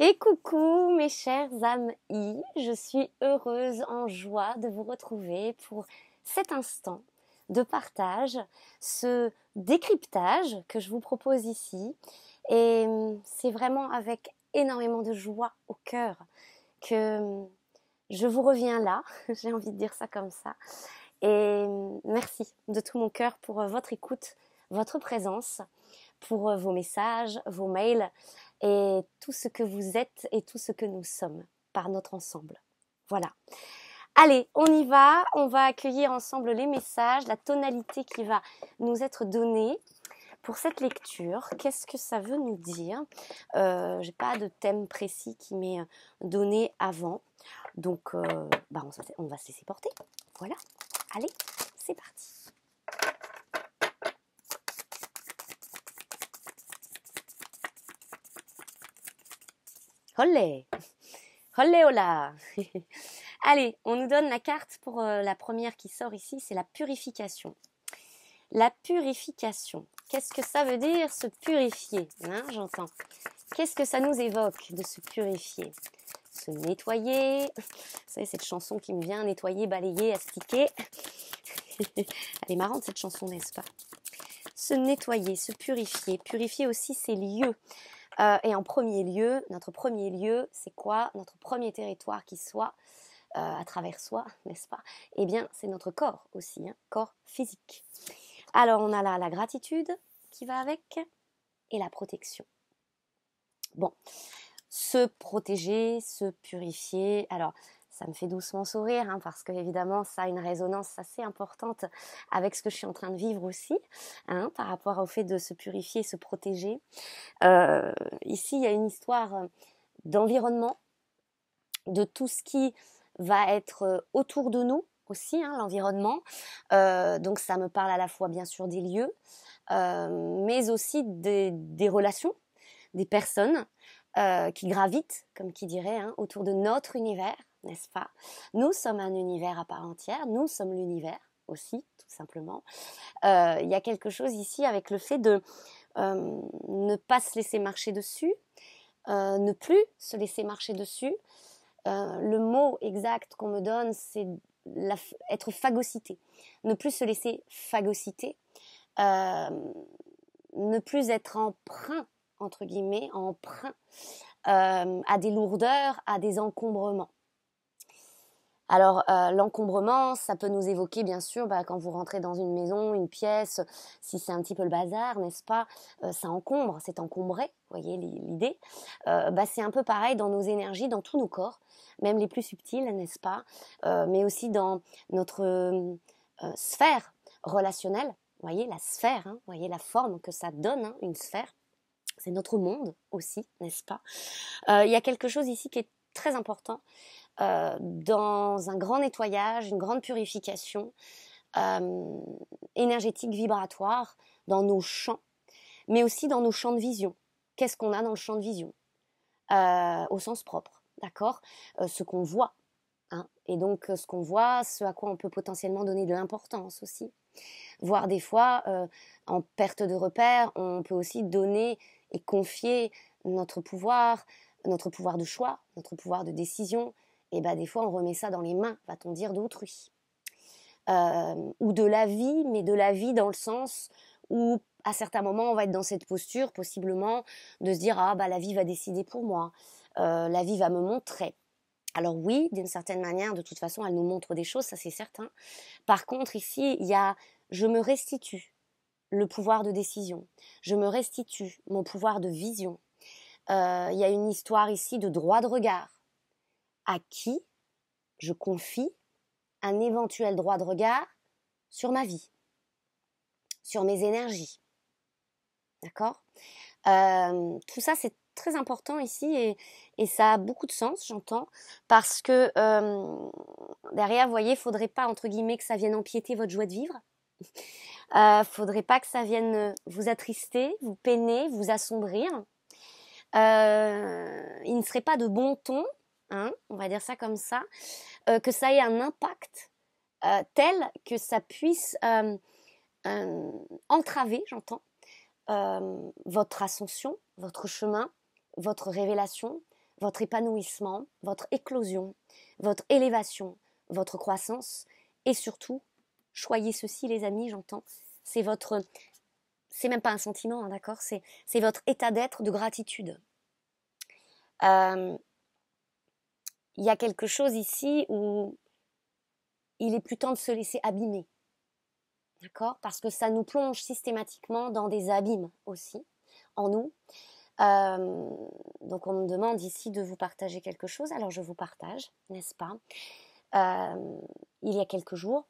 Et coucou mes chers amis, je suis heureuse, en joie de vous retrouver pour cet instant de partage, ce décryptage que je vous propose ici. Et c'est vraiment avec énormément de joie au cœur que je vous reviens là, j'ai envie de dire ça comme ça. Et merci de tout mon cœur pour votre écoute, votre présence, pour vos messages, vos mails et tout ce que vous êtes et tout ce que nous sommes par notre ensemble. Voilà. Allez, on y va. On va accueillir ensemble les messages, la tonalité qui va nous être donnée pour cette lecture. Qu'est-ce que ça veut nous dire ? J'ai pas de thème précis qui m'est donné avant. Donc, on va se laisser porter. Voilà. Allez, c'est parti. Olé, olé, hola. Allez, on nous donne la carte pour la première qui sort ici, c'est la purification. La purification, qu'est-ce que ça veut dire se purifier, hein, j'entends. Qu'est-ce que ça nous évoque de se purifier ? Se nettoyer, vous savez cette chanson qui me vient, nettoyer, balayer, astiquer. Elle est marrante cette chanson, n'est-ce pas ? Se nettoyer, se purifier, purifier aussi ses lieux. Et en premier lieu, notre premier lieu, c'est quoi ? Notre premier territoire qui soit à travers soi, n'est-ce pas ? Eh bien, c'est notre corps aussi, hein, corps physique. Alors, on a là la gratitude qui va avec et la protection. Bon, se protéger, se purifier. Alors, ça me fait doucement sourire hein, parce que évidemment, ça a une résonance assez importante avec ce que je suis en train de vivre aussi, hein, par rapport au fait de se purifier, se protéger. Ici, il y a une histoire d'environnement, de tout ce qui va être autour de nous aussi, hein, l'environnement. Donc ça me parle à la fois bien sûr des lieux, mais aussi des relations, des personnes qui gravitent, comme qui dirait, hein, autour de notre univers, n'est-ce pas ? Nous sommes un univers à part entière, nous sommes l'univers aussi, tout simplement. Il y a quelque chose ici avec le fait de ne pas se laisser marcher dessus, ne plus se laisser marcher dessus. Le mot exact qu'on me donne, c'est être phagocyté. Ne plus se laisser phagocyter. Ne plus être emprunt, entre guillemets, emprunt à des lourdeurs, à des encombrements. Alors, l'encombrement, ça peut nous évoquer, bien sûr, quand vous rentrez dans une maison, une pièce, si c'est un petit peu le bazar, n'est-ce pas ? Ça encombre, c'est encombré, vous voyez l'idée ? C'est un peu pareil dans nos énergies, dans tous nos corps, même les plus subtils, n'est-ce pas ? Mais aussi dans notre sphère relationnelle, vous voyez la sphère, hein, vous voyez la forme que ça donne, hein, une sphère. C'est notre monde aussi, n'est-ce pas ? Il y a quelque chose ici qui est très important. Dans un grand nettoyage, une grande purification énergétique, vibratoire, dans nos champs, mais aussi dans nos champs de vision. Qu'est-ce qu'on a dans le champ de vision au sens propre, d'accord ? Ce qu'on voit, hein, et donc ce qu'on voit, ce à quoi on peut potentiellement donner de l'importance aussi. Voire des fois, en perte de repère, on peut aussi donner et confier notre pouvoir de choix, notre pouvoir de décision. Et des fois, on remet ça dans les mains, va-t-on dire, d'autrui. Ou de la vie, mais de la vie dans le sens où, à certains moments, on va être dans cette posture, possiblement, de se dire « Ah, la vie va décider pour moi, la vie va me montrer ». Alors oui, d'une certaine manière, de toute façon, elle nous montre des choses, ça c'est certain. Par contre, ici, il y a « je me restitue » le pouvoir de décision. Je me restitue mon pouvoir de vision. Il y a une histoire ici de droit de regard. À qui je confie un éventuel droit de regard sur ma vie, sur mes énergies. D'accord ? Tout ça, c'est très important ici et ça a beaucoup de sens, j'entends, parce que derrière, vous voyez, il ne faudrait pas, entre guillemets, que ça vienne empiéter votre joie de vivre. Faudrait pas que ça vienne vous attrister, vous peiner, vous assombrir. Il ne serait pas de bon ton, hein, on va dire ça comme ça, que ça ait un impact tel que ça puisse entraver, j'entends, votre ascension, votre chemin, votre révélation, votre épanouissement, votre éclosion, votre élévation, votre croissance et surtout, choyez ceci les amis, j'entends, c'est même pas un sentiment, hein, d'accord, c'est votre état d'être de gratitude. Il y a quelque chose ici où il est plus temps de se laisser abîmer, d'accord, parce que ça nous plonge systématiquement dans des abîmes aussi, en nous. Donc on me demande ici de vous partager quelque chose, alors je vous partage, n'est-ce pas? Il y a quelques jours,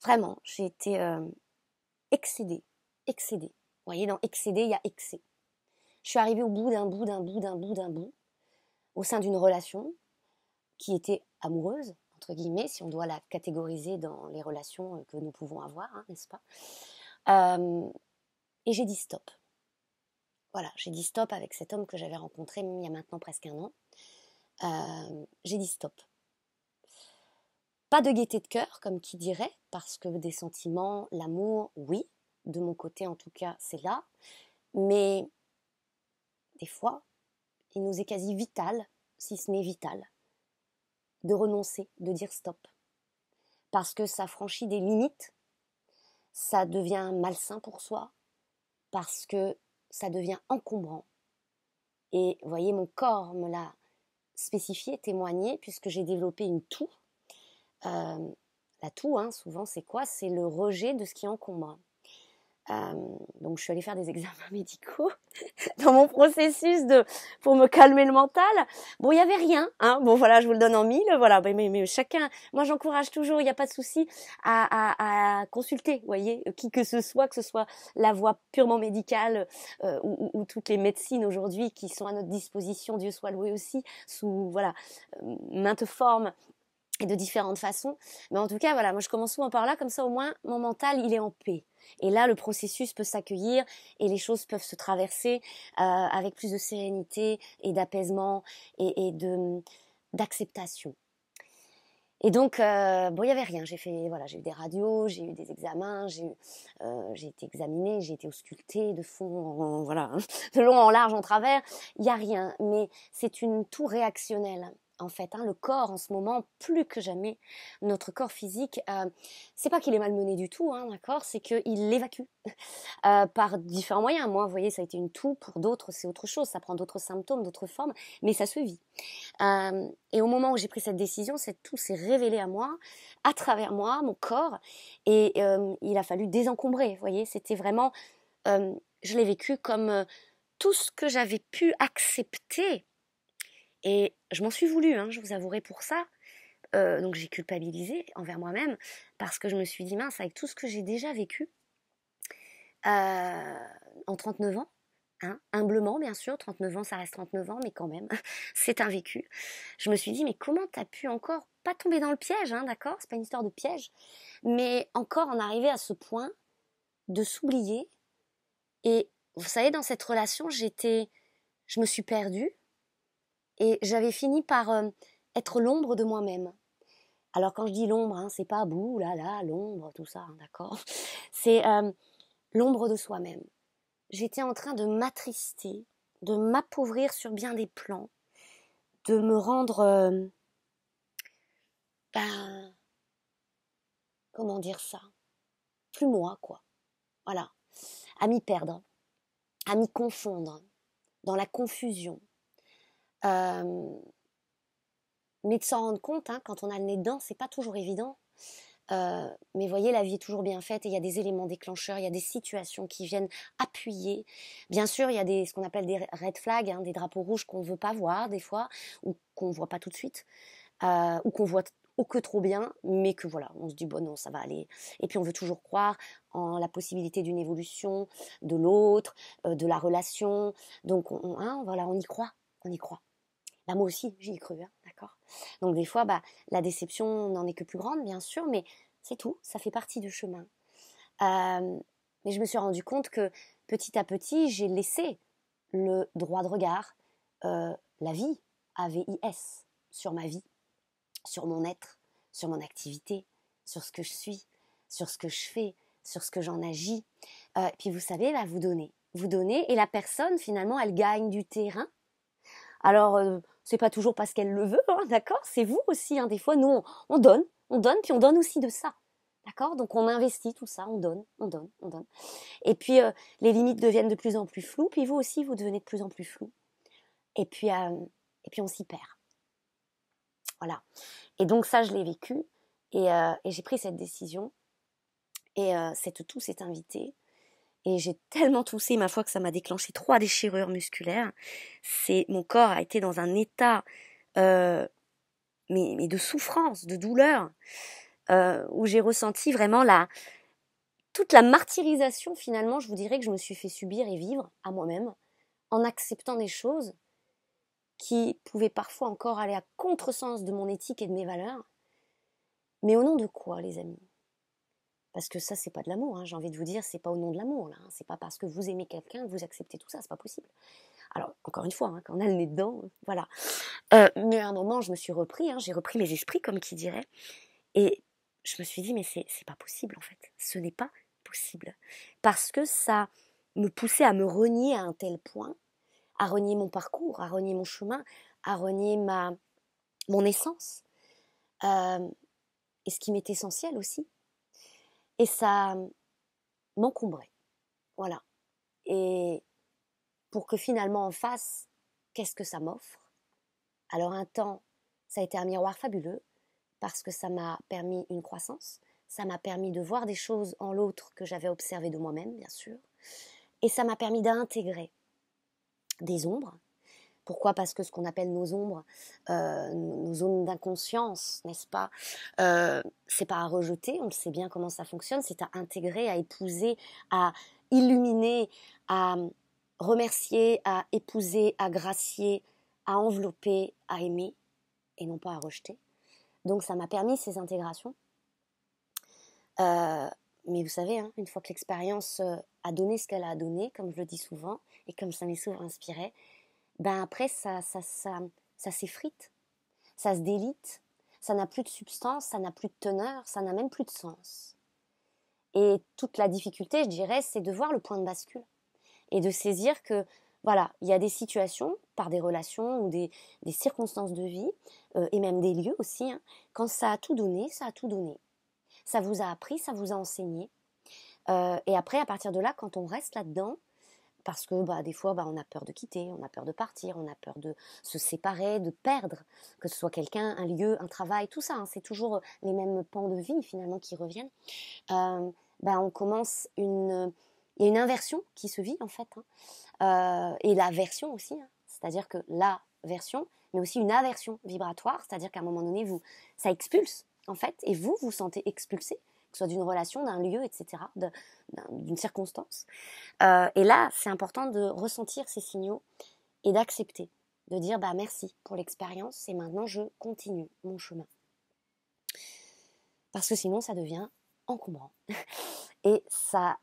vraiment, j'ai été excédée. Vous voyez, dans excédé, il y a excès. Je suis arrivée au bout d'un bout, au sein d'une relation qui était amoureuse, entre guillemets, si on doit la catégoriser dans les relations que nous pouvons avoir, hein, n'est-ce pas? Et j'ai dit stop. Voilà, j'ai dit stop avec cet homme que j'avais rencontré il y a maintenant presque 1 an. J'ai dit stop. Pas de gaieté de cœur, comme qui dirait, parce que des sentiments, l'amour, oui, de mon côté en tout cas, c'est là. Mais des fois, il nous est quasi vital, si ce n'est vital, de renoncer, de dire stop. Parce que ça franchit des limites, ça devient malsain pour soi, parce que ça devient encombrant. Et vous voyez, mon corps me l'a spécifié, témoigné, puisque j'ai développé une toux. La toux, hein, souvent, c'est quoi? C'est le rejet de ce qui encombre. Donc je suis allée faire des examens médicaux dans mon processus pour me calmer le mental. Bon, il y avait rien, hein. Bon voilà, je vous le donne en mille, voilà. Mais chacun, moi j'encourage toujours, il n'y a pas de souci à consulter, vous voyez, qui que ce soit la voie purement médicale ou toutes les médecines aujourd'hui qui sont à notre disposition, Dieu soit loué aussi, sous voilà maintes formes et de différentes façons. Mais en tout cas, voilà, moi je commence souvent par là, comme ça au moins mon mental il est en paix. Et là, le processus peut s'accueillir et les choses peuvent se traverser avec plus de sérénité et d'apaisement et d'acceptation. Et donc, bon, il n'y avait rien. J'ai eu des radios, j'ai eu des examens, j'ai été examinée, j'ai été auscultée de fond, voilà, de long en large, en travers. Il n'y a rien, mais c'est une toux réactionnelle. En fait, hein, le corps en ce moment, plus que jamais, notre corps physique, c'est pas qu'il est malmené du tout, hein, d'accord, c'est qu'il l'évacue par différents moyens. Moi, vous voyez, ça a été une toux, pour d'autres, c'est autre chose, ça prend d'autres symptômes, d'autres formes, mais ça se vit. Et au moment où j'ai pris cette décision, cette toux s'est révélée à moi, à travers moi, mon corps, et il a fallu désencombrer, vous voyez, c'était vraiment, je l'ai vécu comme tout ce que j'avais pu accepter. Et je m'en suis voulu, hein, je vous avouerai pour ça. Donc j'ai culpabilisé envers moi-même parce que je me suis dit, mince, avec tout ce que j'ai déjà vécu en 39 ans, hein, humblement bien sûr, 39 ans ça reste 39 ans, mais quand même, c'est un vécu. Je me suis dit, mais comment t'as pu encore pas tomber dans le piège, hein, d'accord, c'est pas une histoire de piège, mais encore en arriver à ce point de s'oublier. Et vous savez, dans cette relation, je me suis perdue. Et j'avais fini par être l'ombre de moi-même. Alors quand je dis l'ombre, hein, c'est pas bouh là là, l'ombre, tout ça, hein, d'accord. C'est l'ombre de soi-même. J'étais en train de m'attrister, de m'appauvrir sur bien des plans, de me rendre, comment dire ça, plus moi quoi. Voilà, à m'y perdre, à m'y confondre, dans la confusion. Mais de s'en rendre compte, hein, quand on a le nez dedans, c'est pas toujours évident. Mais voyez, la vie est toujours bien faite et il y a des éléments déclencheurs, il y a des situations qui viennent appuyer. Bien sûr, il y a ce qu'on appelle des red flags, hein, des drapeaux rouges qu'on ne veut pas voir des fois, ou qu'on ne voit pas tout de suite, ou qu'on voit que trop bien, mais que voilà, on se dit bon non, ça va aller. Et puis on veut toujours croire en la possibilité d'une évolution de l'autre, de la relation. Donc voilà, on y croit, on y croit. Bah, moi aussi, j'y ai cru, hein, d'accord. Donc des fois, la déception n'en est que plus grande, bien sûr, mais c'est tout, ça fait partie du chemin. Mais je me suis rendu compte que petit à petit, j'ai laissé le droit de regard, la vie, AVIS, sur ma vie, sur mon être, sur mon activité, sur ce que je suis, sur ce que je fais, sur ce que j'en agis. Puis vous savez, vous donnez, et la personne, finalement, elle gagne du terrain Alors, c'est pas toujours parce qu'elle le veut, hein, d'accord? C'est vous aussi, hein, des fois, nous, on donne, puis on donne aussi de ça. D'accord? Donc on investit tout ça, on donne, on donne, on donne. Et puis les limites deviennent de plus en plus floues, puis vous aussi, vous devenez de plus en plus flou. Et puis on s'y perd. Voilà. Et donc ça, je l'ai vécu. Et j'ai pris cette décision. Et cette toux s'est invitée. Et j'ai tellement toussé, ma foi, que ça m'a déclenché 3 déchirures musculaires. Mon corps a été dans un état mais de souffrance, de douleur, où j'ai ressenti vraiment toute la martyrisation, finalement, je vous dirais que je me suis fait subir et vivre à moi-même, en acceptant des choses qui pouvaient parfois encore aller à contresens de mon éthique et de mes valeurs. Mais au nom de quoi, les amis? Parce que ça, c'est pas de l'amour, hein. J'ai envie de vous dire, c'est pas au nom de l'amour, là, hein. C'est pas parce que vous aimez quelqu'un que vous acceptez tout ça, c'est pas possible. Alors, encore une fois, hein, quand on a le nez dedans, voilà. Mais à un moment, je me suis repris, hein, j'ai repris mes esprits, comme qui dirait, et je me suis dit, mais c'est pas possible, en fait. Ce n'est pas possible. Parce que ça me poussait à me renier à un tel point, à renier mon parcours, à renier mon chemin, à renier mon essence, et ce qui m'est essentiel aussi. Et ça m'encombrait. Voilà. Et pour que finalement en face, qu'est-ce que ça m'offre? Alors un temps, ça a été un miroir fabuleux parce que ça m'a permis une croissance, ça m'a permis de voir des choses en l'autre que j'avais observées de moi-même, bien sûr, et ça m'a permis d'intégrer des ombres. Pourquoi? Parce que ce qu'on appelle nos ombres, nos zones d'inconscience, n'est-ce pas, c'est pas à rejeter, on le sait bien comment ça fonctionne, c'est à intégrer, à épouser, à illuminer, à remercier, à épouser, à gracier, à envelopper, à aimer, et non pas à rejeter. Donc ça m'a permis ces intégrations. Mais vous savez, hein, une fois que l'expérience a donné ce qu'elle a donné, comme je le dis souvent, et comme ça m'est souvent inspiré, ben après ça s'effrite, ça se délite, ça n'a plus de substance, ça n'a plus de teneur, ça n'a même plus de sens. Et toute la difficulté, je dirais, c'est de voir le point de bascule et de saisir que, voilà, il y a des situations, par des relations ou des circonstances de vie, et même des lieux aussi, hein, quand ça a tout donné, ça a tout donné. Ça vous a appris, ça vous a enseigné. Et après, à partir de là, quand on reste là-dedans, parce que des fois, on a peur de quitter, on a peur de partir, on a peur de se séparer, de perdre, que ce soit quelqu'un, un lieu, un travail, tout ça, hein, c'est toujours les mêmes pans de vie finalement qui reviennent. On commence il y a une inversion qui se vit en fait, hein, et l'aversion aussi, hein, c'est-à-dire que l'aversion, mais aussi une aversion vibratoire, c'est-à-dire qu'à un moment donné, ça expulse en fait, et vous vous sentez expulsé, que ce soit d'une relation, d'un lieu, etc., d'une circonstance. Et là, c'est important de ressentir ces signaux et d'accepter, de dire merci pour l'expérience et maintenant je continue mon chemin. Parce que sinon, ça devient encombrant et ça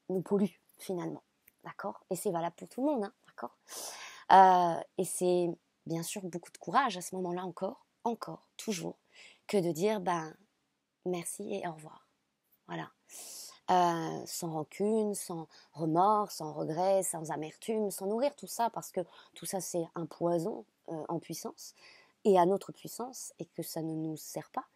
nous pollue finalement, d'accord? Et c'est valable pour tout le monde, hein, d'accord? Et c'est bien sûr beaucoup de courage à ce moment-là encore, toujours, que de dire merci et au revoir. Voilà. Sans rancune, sans remords, sans regret, sans amertume, sans nourrir tout ça, parce que tout ça c'est un poison en puissance et à notre puissance, et que ça ne nous sert pas.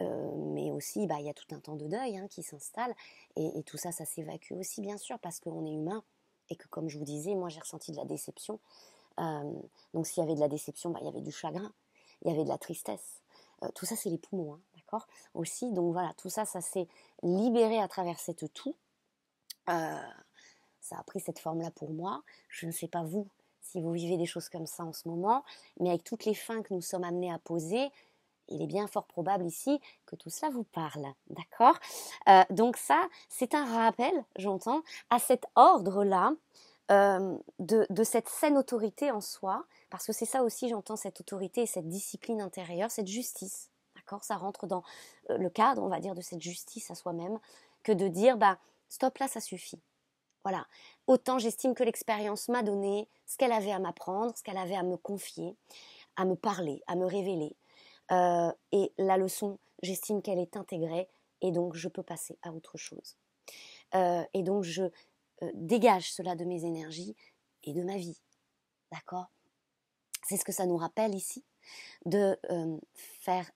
Mais aussi, il y a tout un temps de deuil qui s'installe, et tout ça s'évacue aussi, bien sûr, parce qu'on est humain, et que comme je vous disais, moi j'ai ressenti de la déception. Donc s'il y avait de la déception, il y avait du chagrin, il y avait de la tristesse. Tout ça c'est les poumons, d'accord, aussi. Donc voilà, tout ça s'est libéré à travers cette toux. Ça a pris cette forme-là pour moi. Je ne sais pas vous, si vous vivez des choses comme ça en ce moment, mais avec toutes les fins que nous sommes amenés à poser, il est bien fort probable ici que tout cela vous parle, d'accord? Donc ça, c'est un rappel, j'entends, à cet ordre-là, de cette saine autorité en soi, parce que c'est ça aussi, j'entends, cette autorité et cette discipline intérieure, cette justice, d'accord? Ça rentre dans le cadre, on va dire, de cette justice à soi-même, que de dire, stop là, ça suffit. Voilà. Autant j'estime que l'expérience m'a donné ce qu'elle avait à m'apprendre, ce qu'elle avait à me confier, à me parler, à me révéler. Et la leçon, j'estime qu'elle est intégrée, et donc je peux passer à autre chose. Et donc je dégage cela de mes énergies et de ma vie. D'accord? C'est ce que ça nous rappelle ici, de faire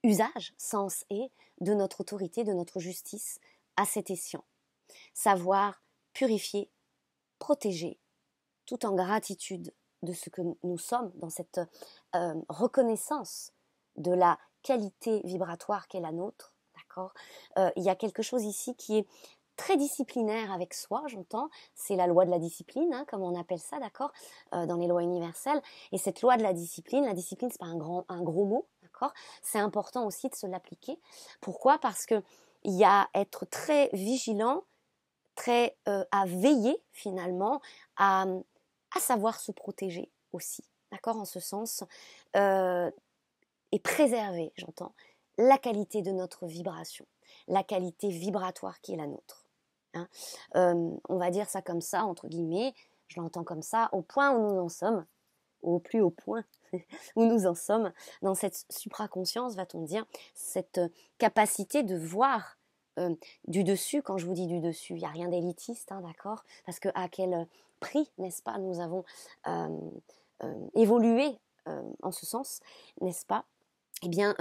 usage, sens et, de notre autorité, de notre justice à cet escient. Savoir purifier, protéger, tout en gratitude de ce que nous sommes, dans cette reconnaissance de la qualité vibratoire qu'est la nôtre, d'accord. Il y a quelque chose ici qui est très disciplinaire avec soi, j'entends, c'est la loi de la discipline, hein, comme on appelle ça, d'accord, dans les lois universelles. Et cette loi de la discipline c'est pas un gros mot, d'accord, c'est important aussi de se l'appliquer. Pourquoi? Parce que il y a être très vigilant, très à veiller finalement, à savoir se protéger aussi, d'accord, en ce sens, et préserver, j'entends, la qualité de notre vibration, la qualité vibratoire qui est la nôtre. Hein. On va dire ça comme ça, entre guillemets, je l'entends comme ça, au point où nous en sommes, au plus haut point où nous en sommes, dans cette supraconscience, va-t-on dire, cette capacité de voir du dessus. Quand je vous dis du dessus, il n'y a rien d'élitiste, hein, d'accord, parce que à quel prix, n'est-ce pas, nous avons évolué en ce sens, n'est-ce pas? Eh bien,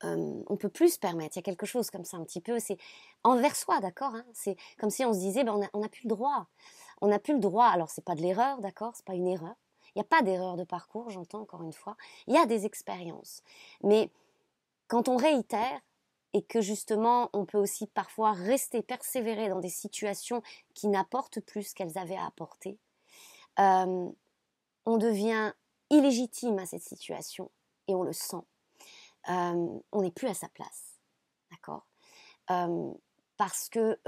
on peut plus se permettre. Il y a quelque chose comme ça un petit peu, c'est envers soi, d'accord, hein, c'est comme si on se disait, ben, on n'a plus le droit. On n'a plus le droit. Alors, c'est pas de l'erreur, d'accord, c'est pas une erreur. Il n'y a pas d'erreur de parcours, j'entends encore une fois. Il y a des expériences. Mais quand on réitère, et que justement, on peut aussi parfois rester persévérer dans des situations qui n'apportent plus ce qu'elles avaient à apporter, on devient illégitime à cette situation et on le sent. On n'est plus à sa place, d'accord, parce que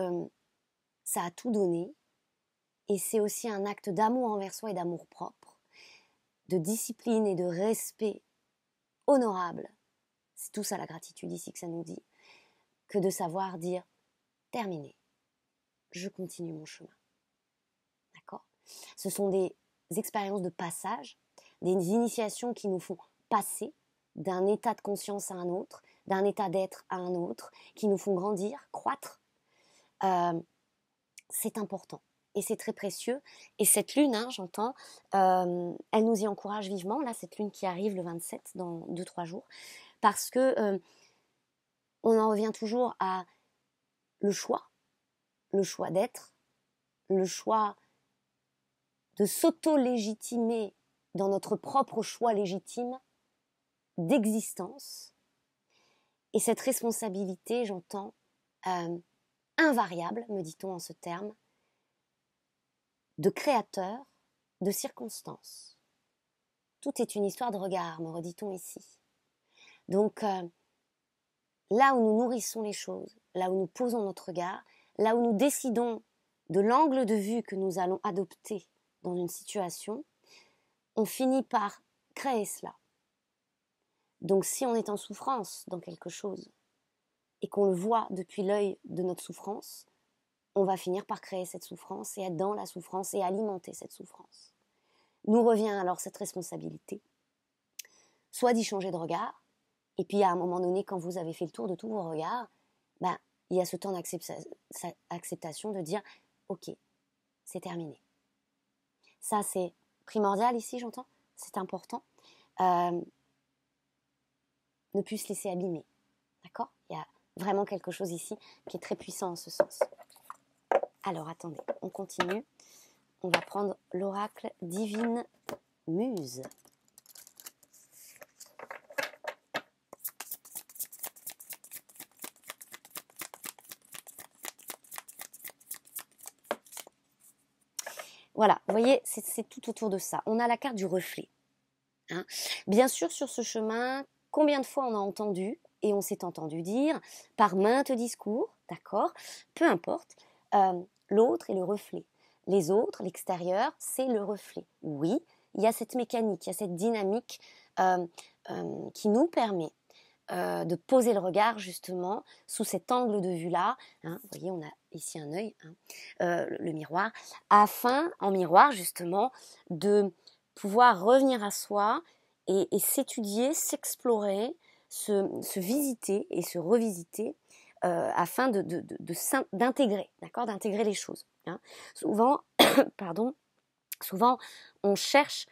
ça a tout donné, et c'est aussi un acte d'amour envers soi et d'amour propre, de discipline et de respect honorable. C'est tout ça la gratitude ici que ça nous dit, que de savoir dire terminé, je continue mon chemin, d'accord. Ce sont des expériences de passage, des initiations qui nous font passer d'un état de conscience à un autre, d'un état d'être à un autre, qui nous font grandir, croître. C'est important et c'est très précieux. Et cette lune, hein, j'entends, elle nous y encourage vivement. Là, cette lune qui arrive le 27, dans 2-3 jours, parce que on en revient toujours à le choix d'être, le choix de s'auto-légitimer dans notre propre choix légitime d'existence, et cette responsabilité, j'entends, invariable, me dit-on en ce terme, de créateur, de circonstance. Tout est une histoire de regard, me redit-on ici. Donc, là où nous nourrissons les choses, là où nous posons notre regard, là où nous décidons de l'angle de vue que nous allons adopter dans une situation, on finit par créer cela. Donc si on est en souffrance dans quelque chose et qu'on le voit depuis l'œil de notre souffrance, on va finir par créer cette souffrance et être dans la souffrance et alimenter cette souffrance. Nous revient alors cette responsabilité, soit d'y changer de regard, et puis à un moment donné, quand vous avez fait le tour de tous vos regards, ben, il y a ce temps d'acceptation de dire « Ok, c'est terminé ». Ça, c'est primordial ici, j'entends, c'est important. Ne plus se laisser abîmer, d'accord? Il y a vraiment quelque chose ici qui est très puissant en ce sens. Alors, attendez, on continue. On va prendre l'oracle Divine Muse. Voilà, vous voyez, c'est tout autour de ça. On a la carte du reflet. Hein. Bien sûr, sur ce chemin, combien de fois on a entendu, et on s'est entendu dire, par maintes discours, d'accord, peu importe, l'autre est le reflet. Les autres, l'extérieur, c'est le reflet. Oui, il y a cette mécanique, il y a cette dynamique qui nous permet de poser le regard justement sous cet angle de vue-là. Hein, vous voyez, on a ici un œil, hein, le miroir, afin, en miroir justement, de pouvoir revenir à soi et s'étudier, s'explorer, se visiter et se revisiter afin d'intégrer, d'accord, d'intégrer les choses. Hein. Souvent, souvent, on cherche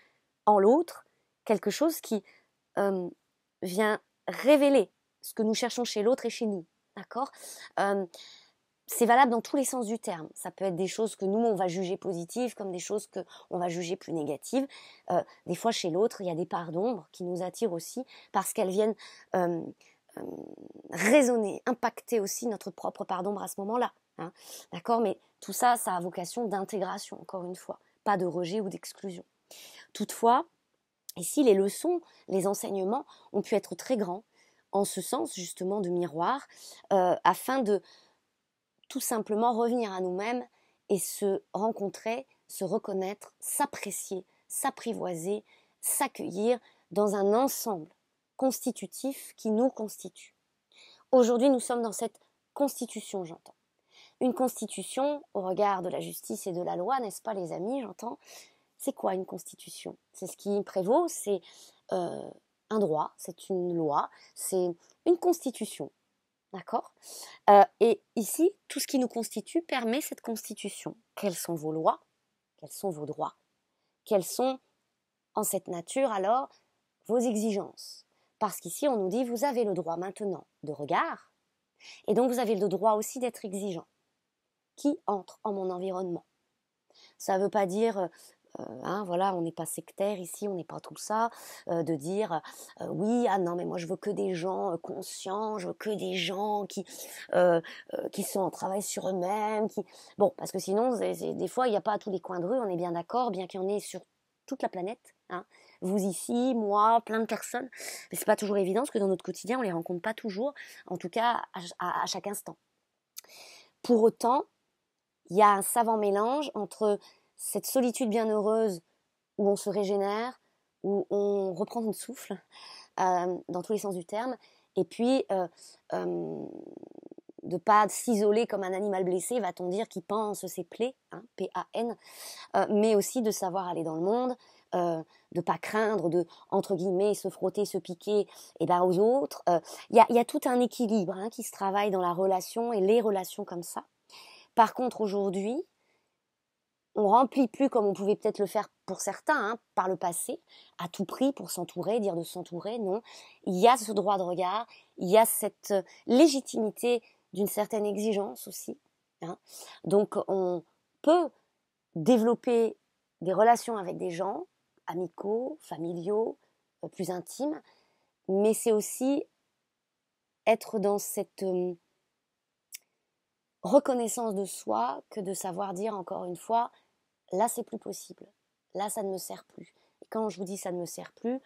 en l'autre quelque chose qui vient révéler ce que nous cherchons chez l'autre et chez nous. D'accord ? C'est valable dans tous les sens du terme. Ça peut être des choses que nous, on va juger positives, comme des choses qu'on va juger plus négatives. Des fois, chez l'autre, il y a des parts d'ombre qui nous attirent aussi parce qu'elles viennent résonner, impacter aussi notre propre part d'ombre à ce moment-là. Hein. D'accord ? Mais tout ça, ça a vocation d'intégration, encore une fois, pas de rejet ou d'exclusion. Toutefois, ici, les leçons, les enseignements ont pu être très grands en ce sens, justement, de miroir, afin de tout simplement revenir à nous-mêmes et se rencontrer, se reconnaître, s'apprécier, s'apprivoiser, s'accueillir dans un ensemble constitutif qui nous constitue. Aujourd'hui, nous sommes dans cette constitution, j'entends. Une constitution, au regard de la justice et de la loi, n'est-ce pas les amis, j'entends. C'est quoi une constitution ? C'est ce qui prévaut, c'est un droit, c'est une loi, c'est une constitution. D'accord ? Et ici, tout ce qui nous constitue permet cette constitution. Quelles sont vos lois ? Quels sont vos droits ? Quelles sont, en cette nature, alors, vos exigences ? Parce qu'ici, on nous dit, vous avez le droit maintenant de regard, et donc vous avez le droit aussi d'être exigeant. Qui entre en mon environnement ? Ça ne veut pas dire... voilà, on n'est pas sectaire ici, on n'est pas tout ça, de dire oui, ah non, mais moi je veux que des gens conscients, je veux que des gens qui sont en travail sur eux-mêmes, bon, parce que sinon, des fois, il n'y a pas à tous les coins de rue, on est bien d'accord, bien qu'il y en ait sur toute la planète, hein. Vous ici, moi, plein de personnes, mais c'est pas toujours évident, parce que dans notre quotidien, on les rencontre pas toujours, en tout cas à chaque instant. Pour autant, il y a un savant mélange entre cette solitude bienheureuse où on se régénère, où on reprend son souffle, dans tous les sens du terme, et puis de pas s'isoler comme un animal blessé, va-t-on dire, qui pense ses plaies, hein, P-A-N, mais aussi de savoir aller dans le monde, de pas craindre de, entre guillemets, se frotter, se piquer aux autres. Il y a tout un équilibre, hein, qui se travaille dans la relation et les relations comme ça. Par contre, aujourd'hui, on remplit plus comme on pouvait peut-être le faire pour certains, hein, par le passé, à tout prix pour s'entourer, dire de s'entourer, non. Il y a ce droit de regard, il y a cette légitimité d'une certaine exigence aussi. Hein. Donc on peut développer des relations avec des gens, amicaux, familiaux, plus intimes, mais c'est aussi être dans cette reconnaissance de soi que de savoir dire encore une fois, là c'est plus possible, là ça ne me sert plus. Et quand je vous dis ça ne me sert plus,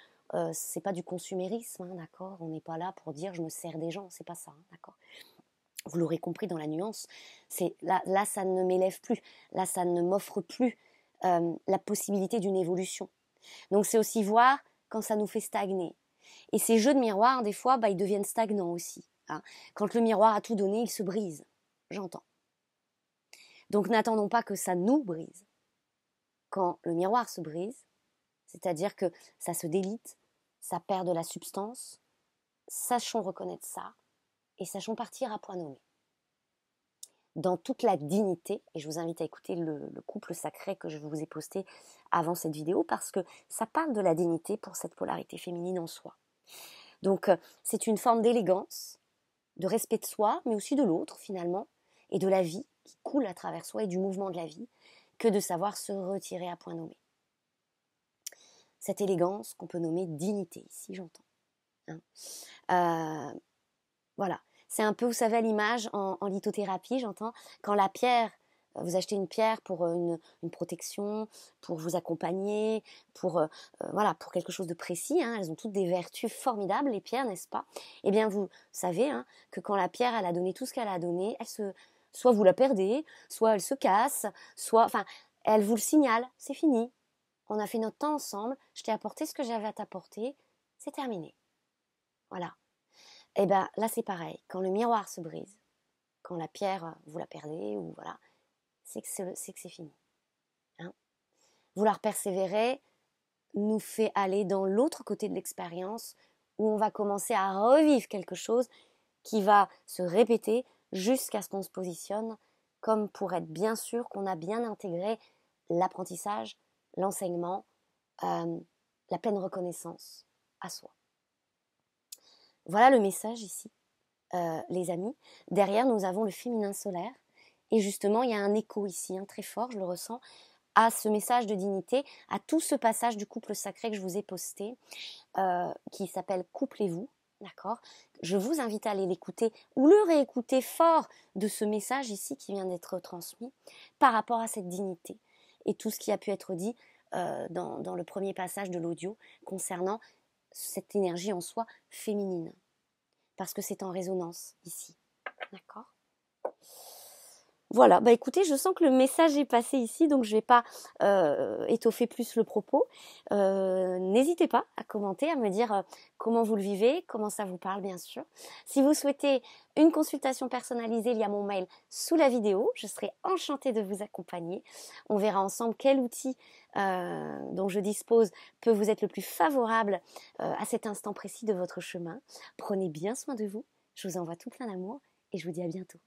c'est pas du consumérisme, hein, d'accord ? On n'est pas là pour dire je me sers des gens, c'est pas ça, hein, d'accord ? Vous l'aurez compris dans la nuance, c'est là ça ne m'élève plus, là ça ne m'offre plus la possibilité d'une évolution. Donc c'est aussi voir quand ça nous fait stagner. Et ces jeux de miroir, des fois, ils deviennent stagnants aussi. Hein. Quand le miroir a tout donné, il se brise. J'entends. Donc n'attendons pas que ça nous brise. Quand le miroir se brise, c'est-à-dire que ça se délite, ça perd de la substance, sachons reconnaître ça et sachons partir à point nommé. Dans toute la dignité, et je vous invite à écouter le couple sacré que je vous ai posté avant cette vidéo parce que ça parle de la dignité pour cette polarité féminine en soi. Donc c'est une forme d'élégance, de respect de soi, mais aussi de l'autre finalement, et de la vie qui coule à travers soi et du mouvement de la vie, que de savoir se retirer à point nommé. Cette élégance qu'on peut nommer dignité, ici j'entends. Hein. Voilà, c'est un peu, vous savez, à l'image en lithothérapie, j'entends, quand la pierre, vous achetez une pierre pour une protection, pour vous accompagner, pour quelque chose de précis, hein, elles ont toutes des vertus formidables, les pierres, n'est-ce pas ? Eh bien, vous savez hein, que quand la pierre, elle a donné tout ce qu'elle a donné, soit vous la perdez, soit elle se casse, elle vous le signale, c'est fini. On a fait notre temps ensemble, je t'ai apporté ce que j'avais à t'apporter, c'est terminé. Voilà. Et bien là c'est pareil, quand le miroir se brise, quand la pierre vous la perdez, ou voilà, c'est que c'est fini. Hein. Vouloir persévérer nous fait aller dans l'autre côté de l'expérience où on va commencer à revivre quelque chose qui va se répéter jusqu'à ce qu'on se positionne comme pour être bien sûr qu'on a bien intégré l'apprentissage, l'enseignement, la pleine reconnaissance à soi. Voilà le message ici, les amis. Derrière, nous avons le féminin solaire. Et justement, il y a un écho ici, très fort, je le ressens, à ce message de dignité, à tout ce passage du couple sacré que je vous ai posté, qui s'appelle « Couplez-vous ». D'accord ? Je vous invite à aller l'écouter ou le réécouter fort de ce message ici qui vient d'être transmis par rapport à cette dignité et tout ce qui a pu être dit dans le premier passage de l'audio concernant cette énergie en soi féminine. Parce que c'est en résonance ici. D'accord ? Voilà, bah écoutez, je sens que le message est passé ici, donc je ne vais pas étoffer plus le propos. N'hésitez pas à commenter, à me dire comment vous le vivez, comment ça vous parle bien sûr. Si vous souhaitez une consultation personnalisée, il y a mon mail sous la vidéo. Je serai enchantée de vous accompagner. On verra ensemble quel outil dont je dispose peut vous être le plus favorable à cet instant précis de votre chemin. Prenez bien soin de vous. Je vous envoie tout plein d'amour et je vous dis à bientôt.